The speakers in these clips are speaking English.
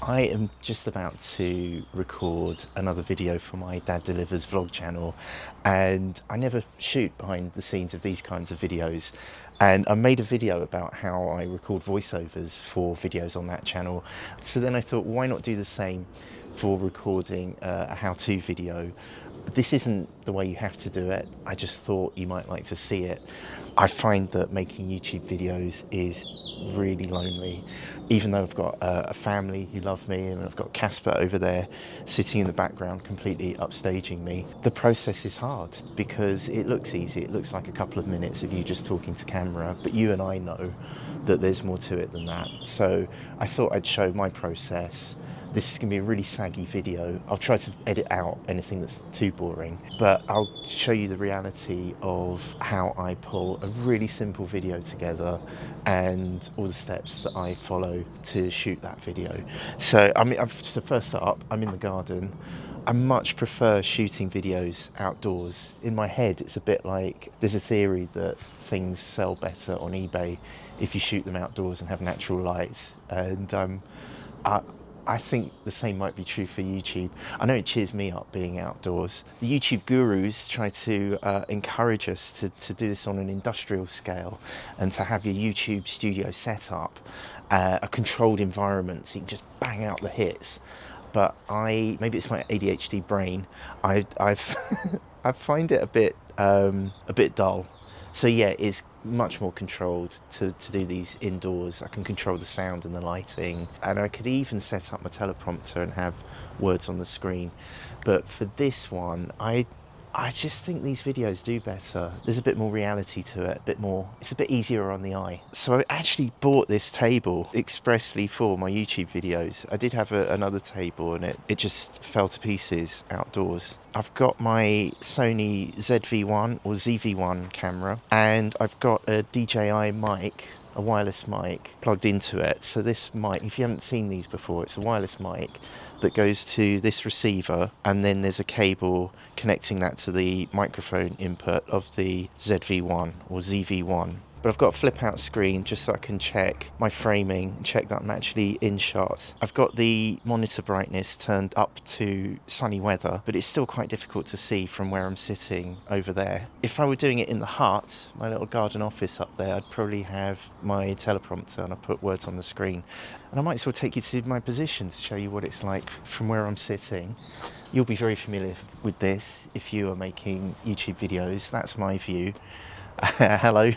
I am just about to record another video for my Dad Delivers vlog channel, and I never shoot behind the scenes of these kinds of videos. And I made a video about how I record voiceovers for videos on that channel. So then I thought, why not do the same for recording a how-to video? This isn't the way you have to do it. I just thought you might like to see it. I find that making YouTube videos is really lonely, even though I've got a family who love me, and I've got Casper over there sitting in the background completely upstaging me. The process is hard because it looks easy. It looks like a couple of minutes of you just talking to camera, but you and I know that there's more to it than that. So I thought I'd show my process. This is going to be a really saggy video. I'll try to edit out anything that's too boring, but I'll show you the reality of how I pull a really simple video together and all the steps that I follow to shoot that video. So so first up, I'm in the garden. I much prefer shooting videos outdoors. In my head, it's a bit like there's a theory that things sell better on eBay if you shoot them outdoors and have natural light. And I think the same might be true for YouTube. I know it cheers me up being outdoors. The YouTube gurus try to encourage us to do this on an industrial scale and to have your YouTube studio set up, a controlled environment so you can just bang out the hits. But maybe it's my ADHD brain, I find it a bit dull. So yeah, it's much more controlled to do these indoors. I can control the sound and the lighting, and I could even set up my teleprompter and have words on the screen. But for this one, I just think these videos do better. There's a bit more reality to it, it's a bit easier on the eye. So I actually bought this table expressly for my YouTube videos. I did have another table and it just fell to pieces outdoors. I've got my Sony ZV-1 or ZV-1 camera, and I've got a DJI mic, a wireless mic plugged into it. So this mic, if you haven't seen these before, it's a wireless mic that goes to this receiver, and then there's a cable connecting that to the microphone input of the ZV-1 or ZV-1. But I've got a flip out screen just so I can check my framing and check that I'm actually in shot. I've got the monitor brightness turned up to sunny weather, but it's still quite difficult to see from where I'm sitting over there. If I were doing it in the hut, my little garden office up there, I'd probably have my teleprompter and I'd put words on the screen. And I might as well take you to my position to show you what it's like from where I'm sitting. You'll be very familiar with this if you are making YouTube videos. That's my view. Hello.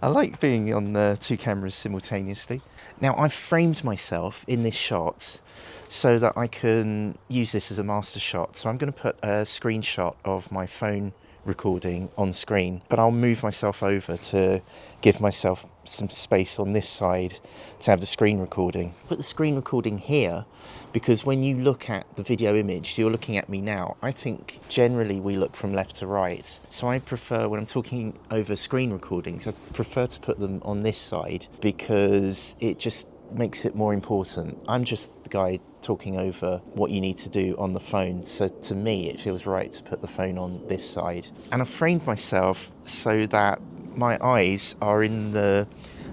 I like being on two cameras simultaneously. Now, I've framed myself in this shot so that I can use this as a master shot. So I'm going to put a screenshot of my phone recording on screen, but I'll move myself over to give myself some space on this side to have the screen recording. Put the screen recording here because when you look at the video image, you're looking at me now. I think generally we look from left to right. So I prefer, when I'm talking over screen recordings, I prefer to put them on this side because it just makes it more important. I'm just the guy talking over what you need to do on the phone. So to me, it feels right to put the phone on this side. And I've framed myself so that my eyes are in the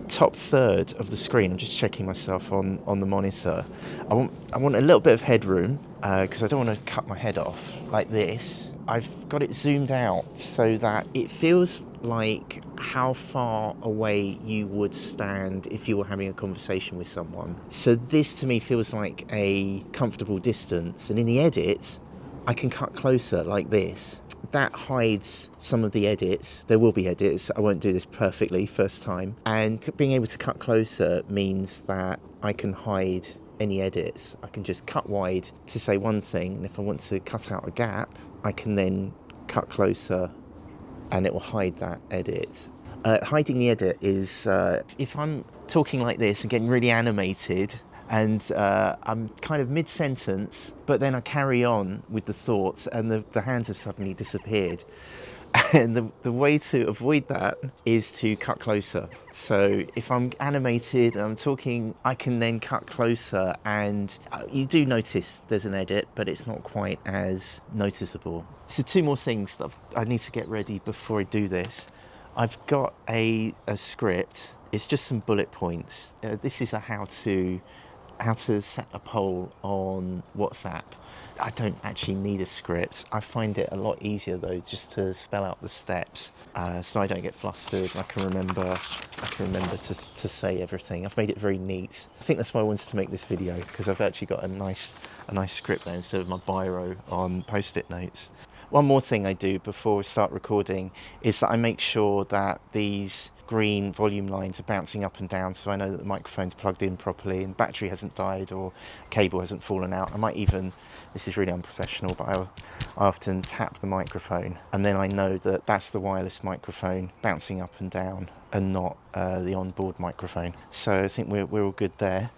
top third of the screen. I'm just checking myself on the monitor. I want a little bit of headroom because I don't want to cut my head off like this. I've got it zoomed out so that it feels like how far away you would stand if you were having a conversation with someone. So this to me feels like a comfortable distance, and in the edit I can cut closer like this. That hides some of the edits. There will be edits. I won't do this perfectly first time. And being able to cut closer means that I can hide any edits. I can just cut wide to say one thing, and if I want to cut out a gap, I can then cut closer and it will hide that edit. Hiding the edit is if I'm talking like this and getting really animated, and I'm kind of mid-sentence, but then I carry on with the thoughts and the hands have suddenly disappeared. And the way to avoid that is to cut closer. So if I'm animated and I'm talking, I can then cut closer, and you do notice there's an edit, but it's not quite as noticeable. So two more things that I need to get ready before I do this. I've got a script. It's just some bullet points. This is a how-to how to set a poll on WhatsApp. I don't actually need a script. I find it a lot easier though just to spell out the steps, so I don't get flustered. I can remember to say everything. I've made it very neat. I think that's why I wanted to make this video, because I've actually got a nice script there instead of my biro on post-it notes. One more thing I do before we start recording is that I make sure that these green volume lines are bouncing up and down, so I know that the microphone's plugged in properly and battery hasn't died or cable hasn't fallen out. I might even, this is really unprofessional, but I often tap the microphone, and then I know that that's the wireless microphone bouncing up and down and not the onboard microphone. So I think we're all good there.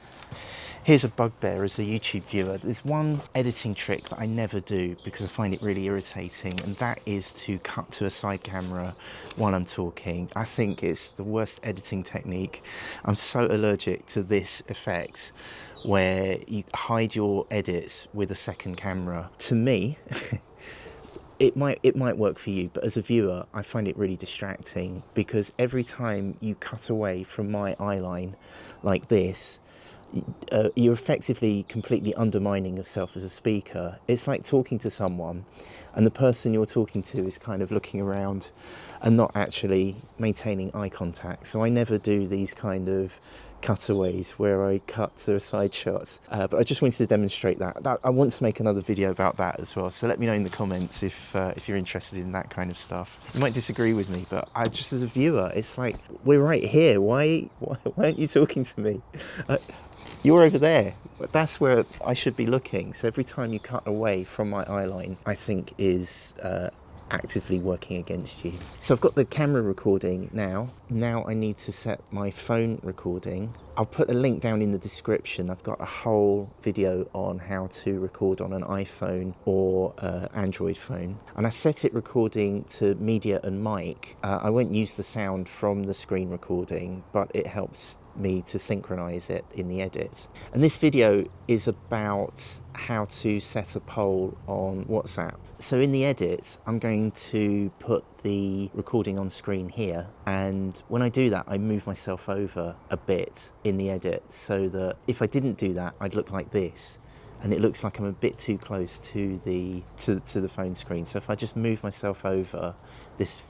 Here's a bugbear as a YouTube viewer. There's one editing trick that I never do because I find it really irritating, and that is to cut to a side camera while I'm talking. I think it's the worst editing technique. I'm so allergic to this effect where you hide your edits with a second camera. To me, it might work for you, but as a viewer, I find it really distracting, because every time you cut away from my eye line like this, you're effectively completely undermining yourself as a speaker. It's like talking to someone and the person you're talking to is kind of looking around and not actually maintaining eye contact. So I never do these kind of cutaways where I cut to a side shot, but I just wanted to demonstrate that. I want to make another video about that as well, so let me know in the comments if you're interested in that kind of stuff. You might disagree with me, but I just, as a viewer, it's like, we're right here, why aren't you talking to me? You're over there, but that's where I should be looking. So every time you cut away from my eye line, I think is actively working against you. So I've got the camera recording now. Now I need to set my phone recording. I'll put a link down in the description. I've got a whole video on how to record on an iPhone or Android phone. And I set it recording to media and mic. I won't use the sound from the screen recording, but it helps me to synchronize it in the edit. And this video is about how to set a poll on WhatsApp. So in the edit, I'm going to put the recording on screen here, and when I do that, I move myself over a bit in the edit so that if I didn't do that, I'd look like this, and it looks like I'm a bit too close to the phone screen. So if I just move myself over, this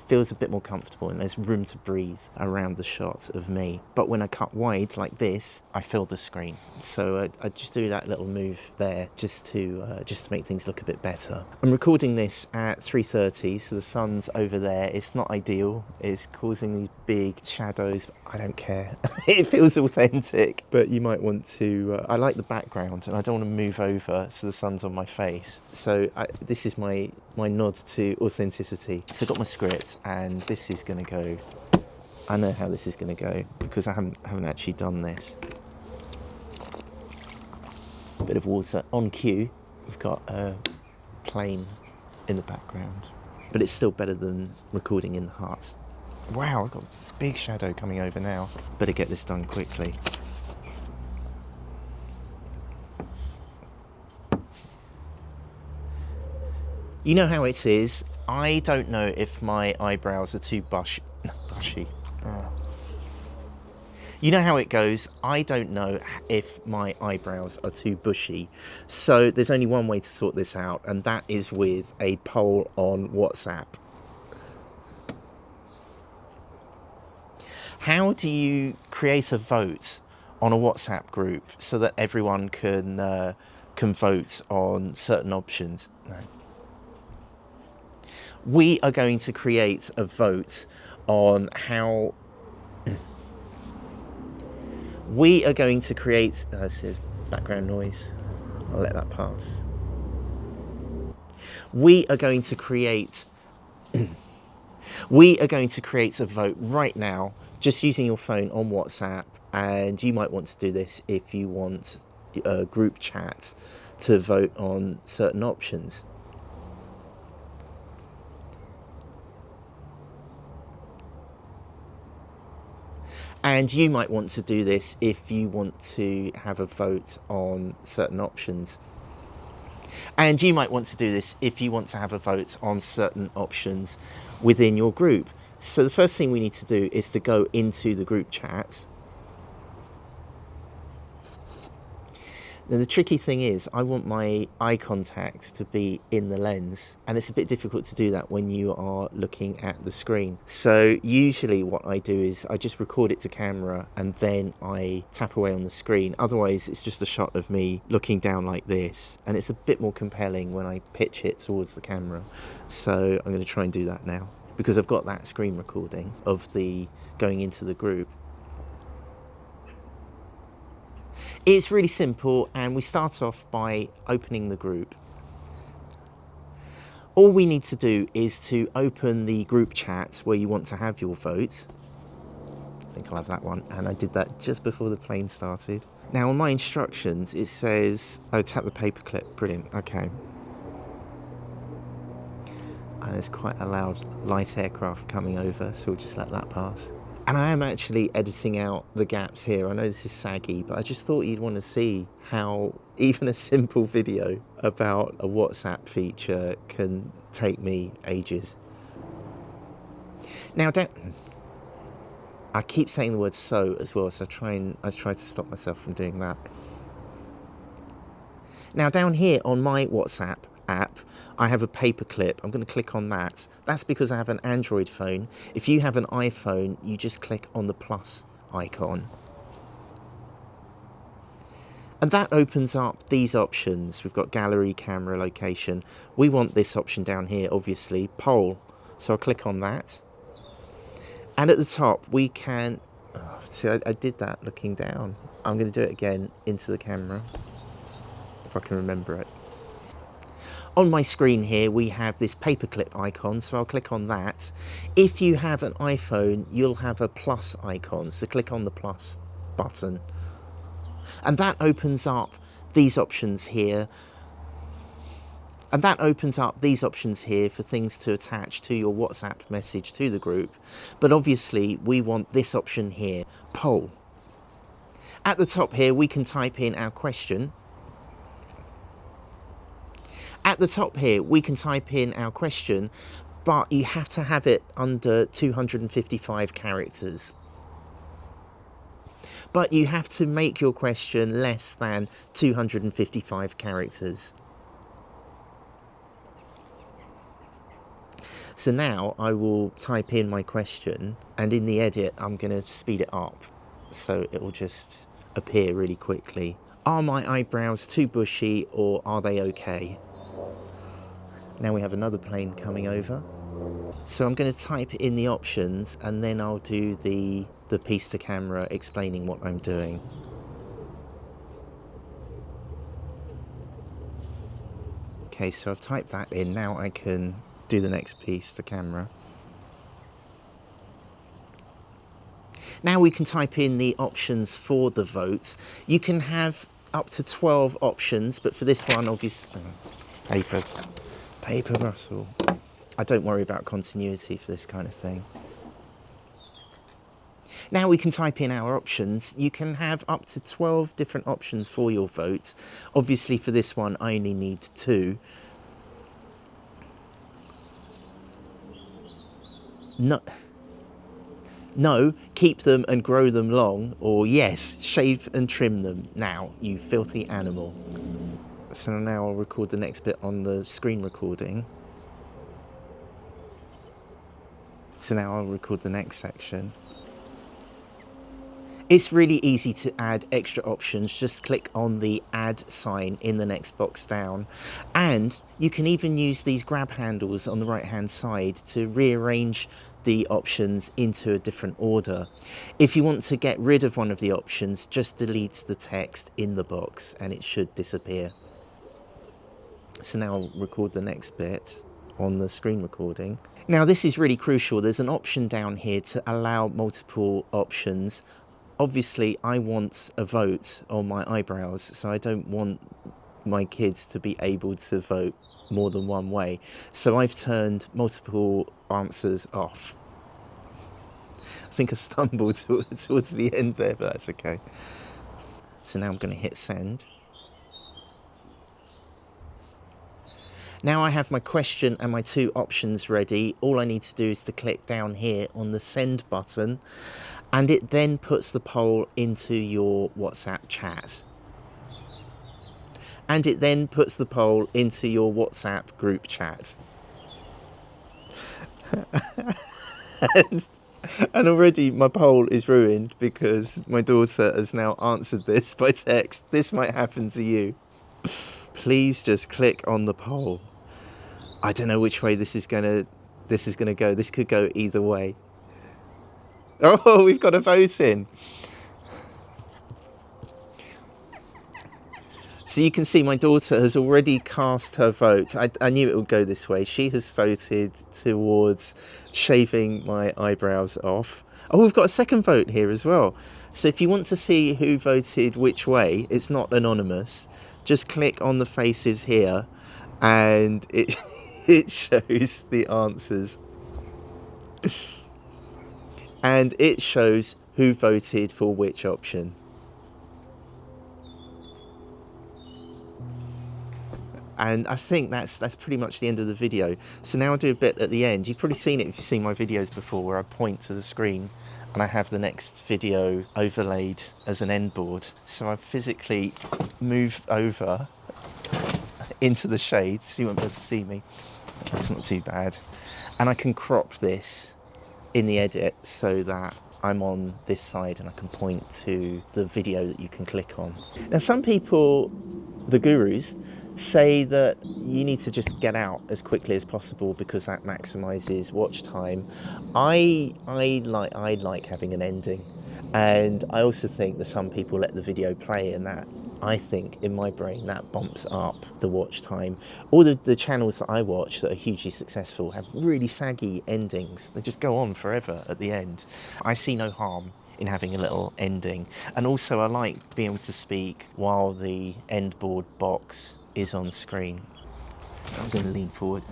feels a bit more comfortable and there's room to breathe around the shot of me. But when I cut wide like this, I fill the screen. So I just do that little move there just to make things look a bit better. I'm recording this at 3:30, so the sun's over there. It's not ideal. It's causing these big shadows. I don't care. It feels authentic, but you might want to... I like the background and I don't want to move over so the sun's on my face. So this is my nod to authenticity. So I've got my script, and this is going to go... I know how this is going to go because I haven't actually done this. Bit of water on cue. We've got a plane in the background, but it's still better than recording in the heart. Wow, I've got a big shadow coming over now. Better get this done quickly. You know how it is. I don't know if my eyebrows are too bushy. You know how it goes. I don't know if my eyebrows are too bushy. So there's only one way to sort this out, and that is with a poll on WhatsApp. How do you create a vote on a WhatsApp group so that everyone can vote on certain options? No. We are going to create a vote on how... We are going to create... this is background noise. I'll let that pass. We are going to create... We are going to create a vote right now, just using your phone on WhatsApp, and you might want to do this if you want a group chat to vote on certain options. And you might want to do this if you want to have a vote on certain options. And you might want to do this if you want to have a vote on certain options within your group. So the first thing we need to do is to go into the group chat. Now the tricky thing is I want my eye contact to be in the lens, and it's a bit difficult to do that when you are looking at the screen. So usually what I do is I just record it to camera and then I tap away on the screen. Otherwise it's just a shot of me looking down like this, and it's a bit more compelling when I pitch it towards the camera. So I'm going to try and do that now, because I've got that screen recording of the going into the group. It's really simple, and we start off by opening the group. All we need to do is to open the group chat where you want to have your vote. I think I'll have that one, and I did that just before the plane started. Now on my instructions it says, oh, tap the paperclip. Brilliant, okay. And there's quite a loud light aircraft coming over, so we'll just let that pass. And I am actually editing out the gaps here. I know this is saggy, but I just thought you'd want to see how even a simple video about a WhatsApp feature can take me ages. Now, I keep saying the word "so" as well, so I try to stop myself from doing that. Now down here on my WhatsApp app, I have a paperclip. I'm going to click on that. That's because I have an Android phone. If you have an iPhone, you just click on the plus icon. And that opens up these options. We've got gallery, camera, location. We want this option down here, obviously, poll. So I'll click on that. And at the top, we can... Oh, see, I did that looking down. I'm going to do it again into the camera, if I can remember it. On my screen here we have this paperclip icon, so I'll click on that. If you have an iPhone, you'll have a plus icon, so click on the plus button. And that opens up these options here. And that opens up these options here for things to attach to your WhatsApp message to the group. But obviously we want this option here, poll. At the top here we can type in our question. At the top here, we can type in our question, but you have to have it under 255 characters. But you have to make your question less than 255 characters. So now I will type in my question, and in the edit, I'm going to speed it up so it will just appear really quickly. Are my eyebrows too bushy, or are they okay? Now we have another plane coming over. So I'm going to type in the options, and then I'll do the piece to camera explaining what I'm doing. Okay, so I've typed that in. Now I can do the next piece to camera. Now we can type in the options for the vote. You can have up to 12 options, but for this one, obviously, paper Russell. I don't worry about continuity for this kind of thing. Now we can type in our options. You can have up to 12 different options for your vote. Obviously for this one I only need 2. No, keep them and grow them long, or yes, shave and trim them now, you filthy animal. So now I'll record the next bit on the screen recording. So now I'll record the next section. It's really easy to add extra options. Just click on the add sign in the next box down. And you can even use these grab handles on the right hand side to rearrange the options into a different order. If you want to get rid of one of the options, just delete the text in the box and it should disappear. So now I'll record the next bit on the screen recording. Now this is really crucial. There's an option down here to allow multiple options. Obviously I want a vote on my eyebrows, so I don't want my kids to be able to vote more than one way. So I've turned multiple answers off. I think I stumbled towards the end there, but that's okay. So now I'm going to hit send. Now I have my question and my 2 options ready. All I need to do is to click down here on the send button, and it then puts the poll into your WhatsApp chat. and it then puts the poll into your WhatsApp group chat. And already my poll is ruined because my daughter has now answered this by text. This might happen to you. Please just click on the poll. I don't know which way this is gonna go. This could go either way. Oh, we've got a vote in. So you can see my daughter has already cast her vote. I knew it would go this way. She has voted towards shaving my eyebrows off. Oh, we've got a second vote here as well. So if you want to see who voted which way, it's not anonymous. Just click on the faces here and it it shows the answers. And it shows who voted for which option. And I think that's pretty much the end of the video. So now I'll do a bit at the end. You've probably seen it if you've seen my videos before, where I point to the screen and I have the next video overlaid as an end board. So I physically move over into the shade so you won't be able to see me. It's not too bad. And I can crop this in the edit so that I'm on this side and I can point to the video that you can click on. Now some people, the gurus, say that you need to just get out as quickly as possible because that maximizes watch time. I like having an ending, and I also think that some people let the video play, and that, I think, in my brain, that bumps up the watch time. All the channels that I watch that are hugely successful have really saggy endings. They just go on forever at the end. I see no harm in having a little ending, and also I like being able to speak while the end board box is on screen. I'm going to lean forward.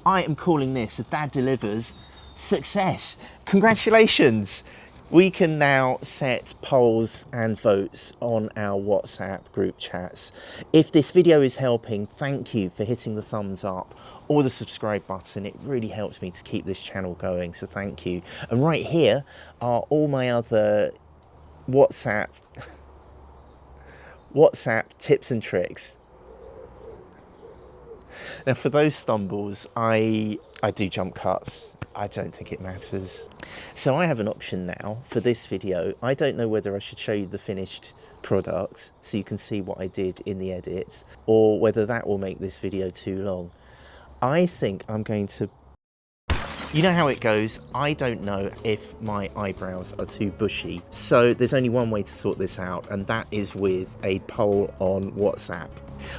I am calling this a Dad Delivers success. Congratulations! We can now set polls and votes on our WhatsApp group chats. If this video is helping, thank you for hitting the thumbs up or the subscribe button. It really helps me to keep this channel going, so thank you. And right here are all my other WhatsApp tips and tricks. Now for those stumbles, I do jump cuts. I don't think it matters. So I have an option now for this video. I don't know whether I should show you the finished product so you can see what I did in the edit, or whether that will make this video too long. I think I'm going to... You know how it goes. I don't know if my eyebrows are too bushy. So there's only one way to sort this out, and that is with a poll on WhatsApp.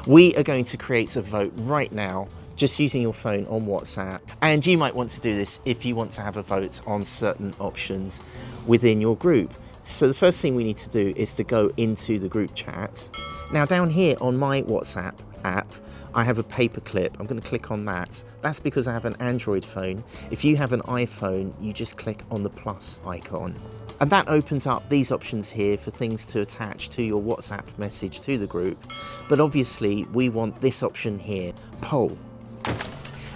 We are going to create a vote right now, just using your phone on WhatsApp. And you might want to do this if you want to have a vote on certain options within your group. So the first thing we need to do is to go into the group chat. Now down here on my WhatsApp app, I have a paperclip. I'm going to click on that. That's because I have an Android phone. If you have an iPhone, you just click on the plus icon. And that opens up these options here for things to attach to your WhatsApp message to the group. But obviously, we want this option here, poll.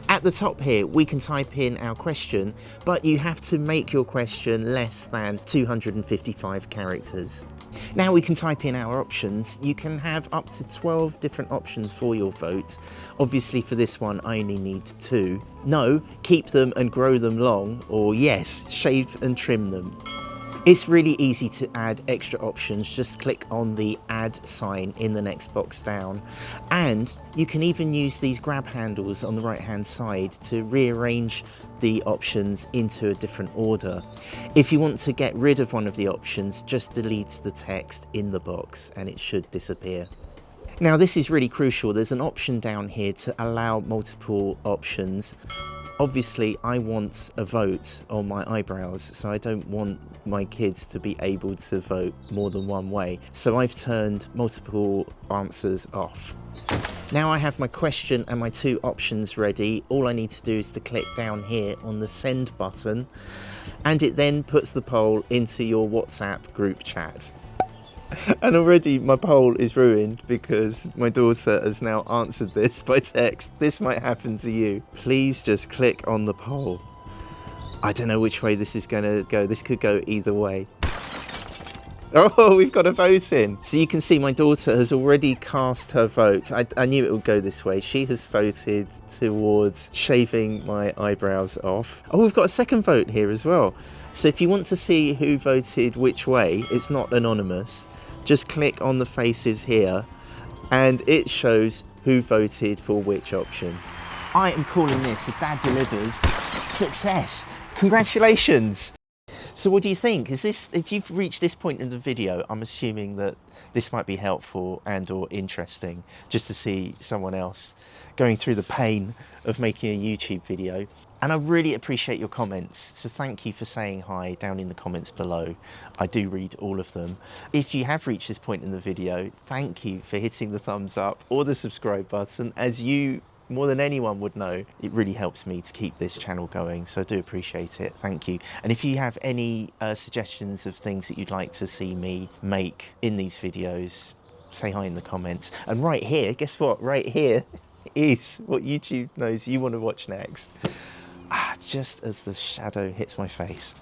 At the top here, we can type in our question, but you have to make your question less than 255 characters. Now we can type in our options. You can have up to 12 different options for your vote. Obviously for this one, I only need 2. No, keep them and grow them long, or yes, shave and trim them. It's really easy to add extra options. Just click on the add sign in the next box down. And you can even use these grab handles on the right hand side to rearrange the options into a different order. If you want to get rid of one of the options, just delete the text in the box and it should disappear. Now this is really crucial. There's an option down here to allow multiple options. Obviously, I want a vote on my eyebrows, so I don't want my kids to be able to vote more than one way. So I've turned multiple answers off. Now I have my question and my 2 options ready. All I need to do is to click down here on the send button, and it then puts the poll into your WhatsApp group chat. And already my poll is ruined because my daughter has now answered this by text. This might happen to you. Please just click on the poll. I don't know which way this is going to go. This could go either way. Oh, we've got a vote in. So you can see my daughter has already cast her vote. I knew it would go this way. She has voted towards shaving my eyebrows off. Oh, we've got a second vote here as well. So if you want to see who voted which way, it's not anonymous. Just click on the faces here and it shows who voted for which option. I am calling this a Dad Delivers success. Congratulations. So what do you think? Is this, if you've reached this point in the video, I'm assuming that this might be helpful and or interesting just to see someone else going through the pain of making a YouTube video. And I really appreciate your comments. So thank you for saying hi down in the comments below. I do read all of them. If you have reached this point in the video, thank you for hitting the thumbs up or the subscribe button. As you more than anyone would know, it really helps me to keep this channel going, so I do appreciate it. Thank you. And if you have any suggestions of things that you'd like to see me make in these videos, say hi in the comments. And right here, guess what? Right here is what YouTube knows you want to watch next. Just as the shadow hits my face.